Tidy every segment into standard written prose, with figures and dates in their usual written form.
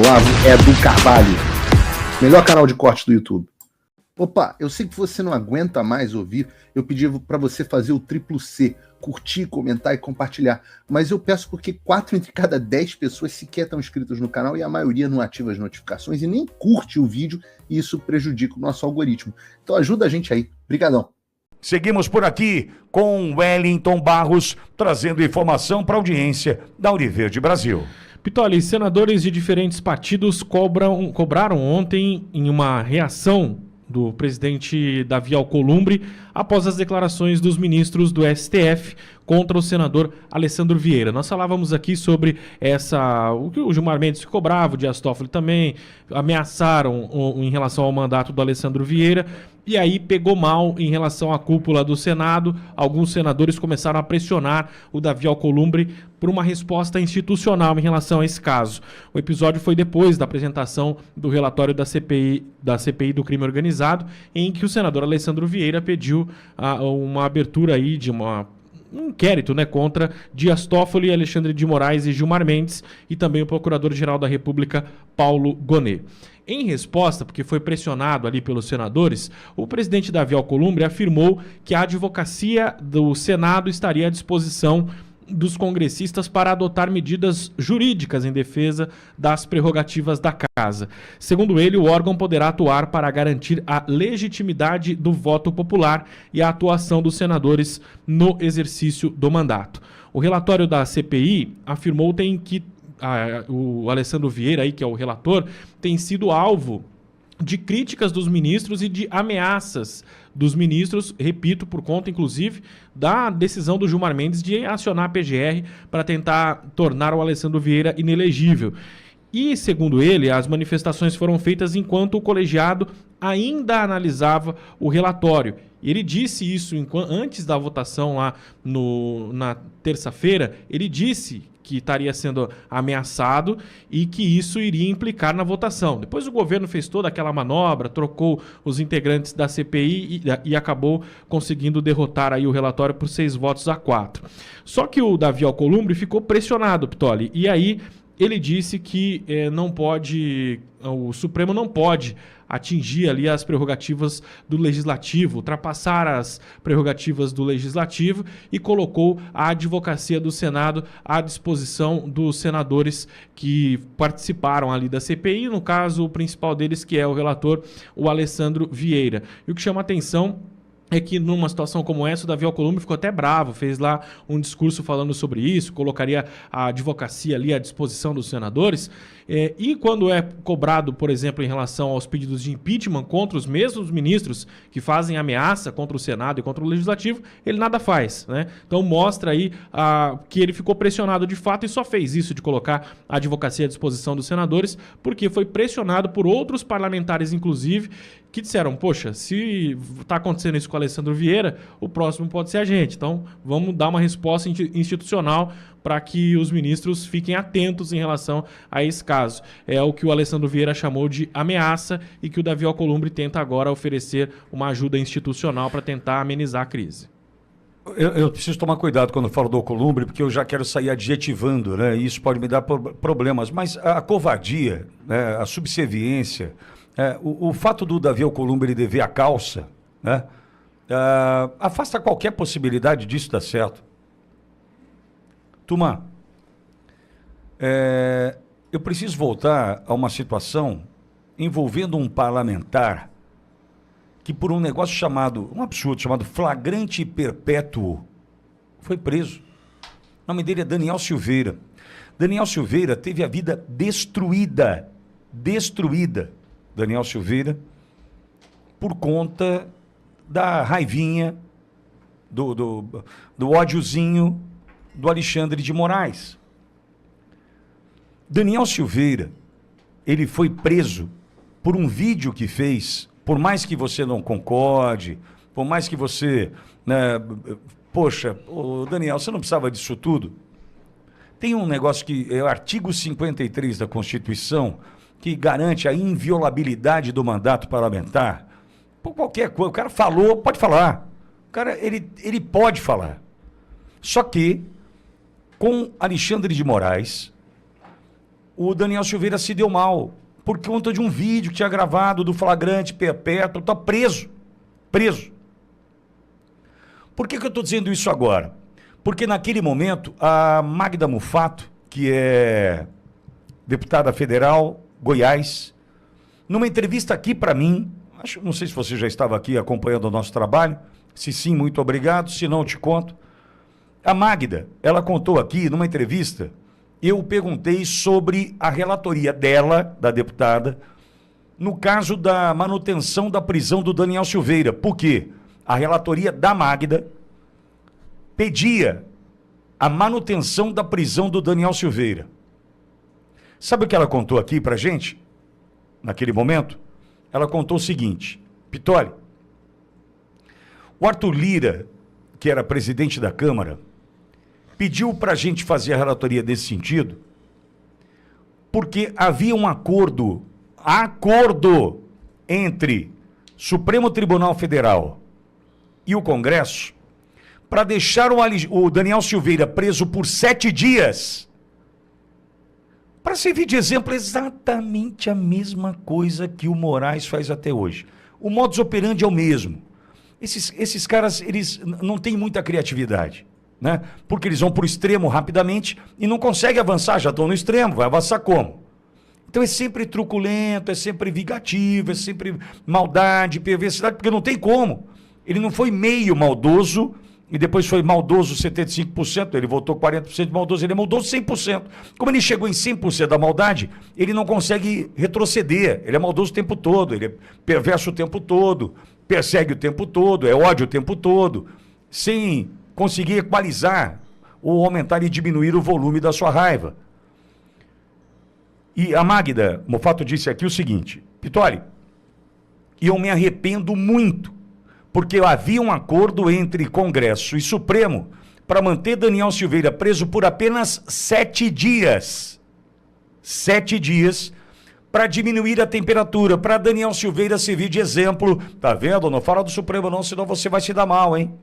Olavo é do Carvalho, melhor canal de corte do YouTube. Opa, eu sei que você não aguenta mais ouvir, eu pedi para você fazer o triplo C, curtir, comentar e compartilhar, mas eu peço porque 4 entre cada 10 pessoas sequer estão inscritas no canal e a maioria não ativa as notificações e nem curte o vídeo e isso prejudica o nosso algoritmo. Então ajuda a gente aí, brigadão. Seguimos por aqui com Wellington Barros, trazendo informação para a audiência da Univerde Brasil. Pitoli, senadores de diferentes partidos cobraram ontem em uma reação do presidente Davi Alcolumbre após as declarações dos ministros do STF contra o senador Alessandro Vieira. Nós falávamos aqui sobre o que o Gilmar Mendes ficou bravo, o Dias Toffoli também, ameaçaram em relação ao mandato do Alessandro Vieira, e aí pegou mal em relação à cúpula do Senado. Alguns senadores começaram a pressionar o Davi Alcolumbre por uma resposta institucional em relação a esse caso. O episódio foi depois da apresentação do relatório da CPI do crime organizado, em que o senador Alessandro Vieira pediu uma abertura aí de um inquérito, contra Dias Toffoli, Alexandre de Moraes e Gilmar Mendes, e também o Procurador-Geral da República, Paulo Gonet. Em resposta, porque foi pressionado ali pelos senadores, o presidente Davi Alcolumbre afirmou que a advocacia do Senado estaria à disposição dos congressistas para adotar medidas jurídicas em defesa das prerrogativas da Casa. Segundo ele, o órgão poderá atuar para garantir a legitimidade do voto popular e a atuação dos senadores no exercício do mandato. O relatório da CPI afirmou que o Alessandro Vieira, que é o relator, tem sido alvo de críticas dos ministros e de ameaças dos ministros, repito, por conta, inclusive, da decisão do Gilmar Mendes de acionar a PGR para tentar tornar o Alessandro Vieira inelegível. E, segundo ele, as manifestações foram feitas enquanto o colegiado ainda analisava o relatório. Ele disse isso antes da votação lá na terça-feira, ele disse que estaria sendo ameaçado e que isso iria implicar na votação. Depois o governo fez toda aquela manobra, trocou os integrantes da CPI e acabou conseguindo derrotar aí o relatório por 6-4. Só que o Davi Alcolumbre ficou pressionado, Pitoli, e aí ele disse que o Supremo não pode atingir ali as prerrogativas do Legislativo, ultrapassar as prerrogativas do Legislativo, e colocou a advocacia do Senado à disposição dos senadores que participaram ali da CPI, no caso o principal deles, que é o relator, o Alessandro Vieira. E o que chama a atenção é que numa situação como essa, o Davi Alcolumbre ficou até bravo, fez lá um discurso falando sobre isso, colocaria a advocacia ali à disposição dos senadores, e quando é cobrado, por exemplo, em relação aos pedidos de impeachment contra os mesmos ministros que fazem ameaça contra o Senado e contra o Legislativo, ele nada faz, Então mostra aí que ele ficou pressionado de fato e só fez isso de colocar a advocacia à disposição dos senadores, porque foi pressionado por outros parlamentares, inclusive, que disseram, poxa, se está acontecendo isso com o Alessandro Vieira, o próximo pode ser a gente. Então, vamos dar uma resposta institucional para que os ministros fiquem atentos em relação a esse caso. É o que o Alessandro Vieira chamou de ameaça e que o Davi Alcolumbre tenta agora oferecer uma ajuda institucional para tentar amenizar a crise. Eu preciso tomar cuidado quando eu falo do Alcolumbre, porque eu já quero sair adjetivando, e isso pode me dar problemas. Mas a covardia, a subserviência, o fato do Davi Alcolumbre ele dever a calça, afasta qualquer possibilidade disso dar certo. Turma, eu preciso voltar a uma situação envolvendo um parlamentar que por um negócio um absurdo chamado flagrante perpétuo, foi preso. O nome dele é Daniel Silveira. Daniel Silveira teve a vida destruída. Daniel Silveira, por conta da raivinha, do ódiozinho do Alexandre de Moraes. Daniel Silveira, ele foi preso por um vídeo que fez, por mais que você não concorde, por mais que você, poxa, Daniel, você não precisava disso tudo. Tem um negócio que é o artigo 53 da Constituição, que garante a inviolabilidade do mandato parlamentar. Por qualquer coisa, o cara falou, pode falar. O cara, ele pode falar. Só que, com Alexandre de Moraes, o Daniel Silveira se deu mal por conta de um vídeo que tinha gravado do flagrante perpétuo, está preso. Preso. Por que eu estou dizendo isso agora? Porque naquele momento a Magda Mufato, que é deputada federal, Goiás, numa entrevista aqui para mim, não sei se você já estava aqui acompanhando o nosso trabalho, se sim, muito obrigado, se não, eu te conto. A Magda, ela contou aqui numa entrevista, eu perguntei sobre a relatoria dela, da deputada, no caso da manutenção da prisão do Daniel Silveira. Por quê? A relatoria da Magda pedia a manutenção da prisão do Daniel Silveira. Sabe o que ela contou aqui pra gente? Naquele momento? Ela contou o seguinte: Pitoli, o Arthur Lira, que era presidente da Câmara, pediu pra gente fazer a relatoria desse sentido, porque havia um acordo entre Supremo Tribunal Federal e o Congresso para deixar o Daniel Silveira preso por 7 dias para servir de exemplo exatamente a mesma coisa que o Moraes faz até hoje. O modus operandi é o mesmo. Esses caras, eles não têm muita criatividade, né? Porque eles vão para o extremo rapidamente e não conseguem avançar, já estão no extremo, vai avançar como? Então é sempre truculento, é sempre vingativo, é sempre maldade, perversidade, porque não tem como. Ele não foi meio maldoso e depois foi maldoso 75%, ele votou 40% de maldoso, ele é maldoso 100%. Como ele chegou em 100% da maldade, ele não consegue retroceder, ele é maldoso o tempo todo, ele é perverso o tempo todo, persegue o tempo todo, é ódio o tempo todo, sem conseguir equalizar ou aumentar e diminuir o volume da sua raiva. E a Magda Mufato disse aqui o seguinte: Pitoli, eu me arrependo muito, porque havia um acordo entre Congresso e Supremo para manter Daniel Silveira preso por apenas 7 dias. 7 dias para diminuir a temperatura, para Daniel Silveira servir de exemplo. Tá vendo? Não fala do Supremo não, senão você vai se dar mal, hein?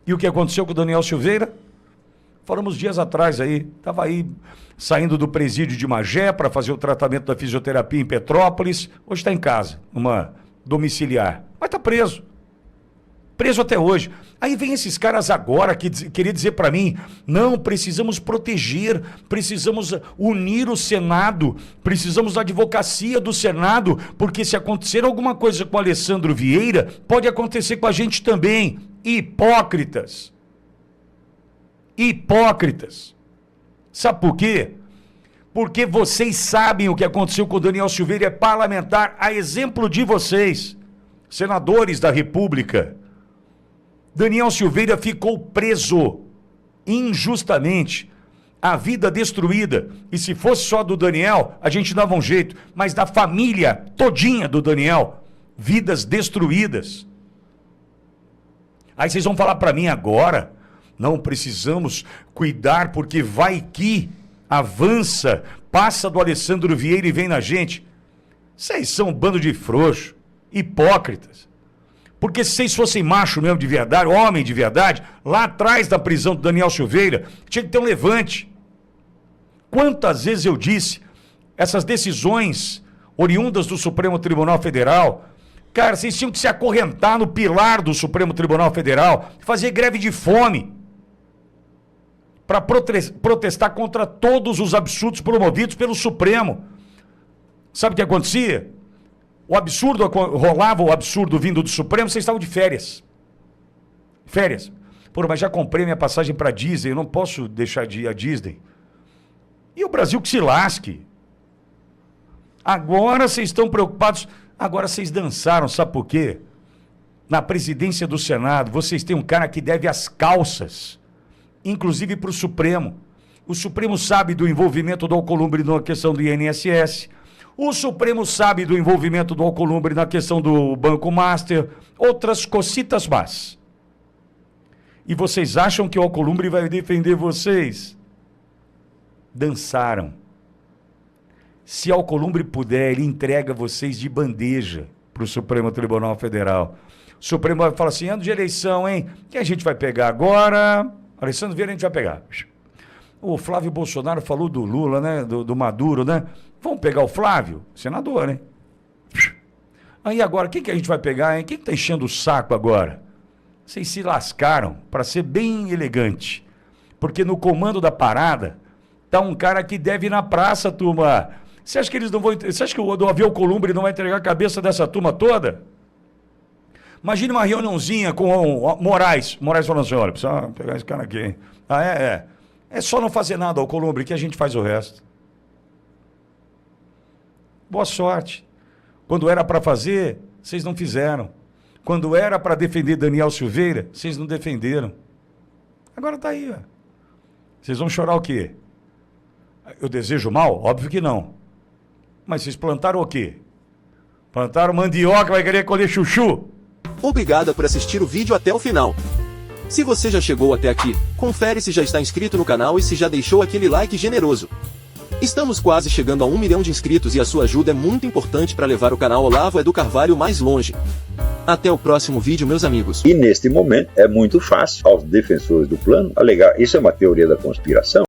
E o que aconteceu com o Daniel Silveira? Falamos dias atrás aí, estava aí saindo do presídio de Magé para fazer o tratamento da fisioterapia em Petrópolis, hoje está em casa, numa domiciliar, mas está preso. Preso até hoje. Aí vem esses caras agora que queria dizer para mim, não, precisamos proteger, precisamos unir o Senado, precisamos da advocacia do Senado, porque se acontecer alguma coisa com o Alessandro Vieira, pode acontecer com a gente também. Hipócritas. Hipócritas. Sabe por quê? Porque vocês sabem o que aconteceu com o Daniel Silveira, é parlamentar, a exemplo de vocês, senadores da República. Daniel Silveira ficou preso injustamente, a vida destruída. E se fosse só do Daniel, a gente dava um jeito, mas da família todinha do Daniel, vidas destruídas. Aí vocês vão falar para mim agora, não, precisamos cuidar porque vai que avança, passa do Alessandro Vieira e vem na gente. Vocês são um bando de frouxos, hipócritas. Porque se vocês fossem macho mesmo de verdade, homem de verdade, lá atrás da prisão do Daniel Silveira, tinha que ter um levante. Quantas vezes eu disse, essas decisões oriundas do Supremo Tribunal Federal, cara, vocês tinham que se acorrentar no pilar do Supremo Tribunal Federal, fazer greve de fome, para protestar contra todos os absurdos promovidos pelo Supremo. Sabe o que acontecia? O absurdo, rolava o absurdo vindo do Supremo, vocês estavam de férias. Férias. Pô, mas já comprei minha passagem para Disney, eu não posso deixar de ir à Disney. E o Brasil que se lasque. Agora vocês estão preocupados, agora vocês dançaram, sabe por quê? Na presidência do Senado, vocês têm um cara que deve as calças, inclusive para o Supremo. O Supremo sabe do envolvimento do Alcolumbre na questão do INSS. O Supremo sabe do envolvimento do Alcolumbre na questão do Banco Master. Outras cocitas más. E vocês acham que o Alcolumbre vai defender vocês? Dançaram. Se Alcolumbre puder, ele entrega vocês de bandeja para o Supremo Tribunal Federal. O Supremo vai falar assim, ano de eleição, hein? Que a gente vai pegar agora... Alessandro Vieira a gente vai pegar. O Flávio Bolsonaro falou do Lula, né? Do Maduro, né? Vamos pegar o Flávio, senador, né? Aí agora, quem que a gente vai pegar, hein? Quem que tá enchendo o saco agora? Vocês se lascaram, para ser bem elegante. Porque no comando da parada tá um cara que deve ir na praça, turma. Você acha que eles não vão... Você acha que o do avião Columbre não vai entregar a cabeça dessa turma toda? Imagine uma reuniãozinha com o Moraes. Moraes falando assim, olha, precisa pegar esse cara aqui, hein? Ah, é. É só não fazer nada ao Columbre que a gente faz o resto. Boa sorte. Quando era para fazer, vocês não fizeram. Quando era para defender Daniel Silveira, vocês não defenderam. Agora tá aí, ó. Vocês vão chorar o quê? Eu desejo mal? Óbvio que não. Mas vocês plantaram o quê? Plantaram mandioca, vai querer colher chuchu? Obrigada por assistir o vídeo até o final. Se você já chegou até aqui, confere se já está inscrito no canal e se já deixou aquele like generoso. Estamos quase chegando a 1 milhão de inscritos e a sua ajuda é muito importante para levar o canal Olavo Edu Carvalho mais longe. Até o próximo vídeo, meus amigos. E neste momento é muito fácil aos defensores do plano alegar isso é uma teoria da conspiração.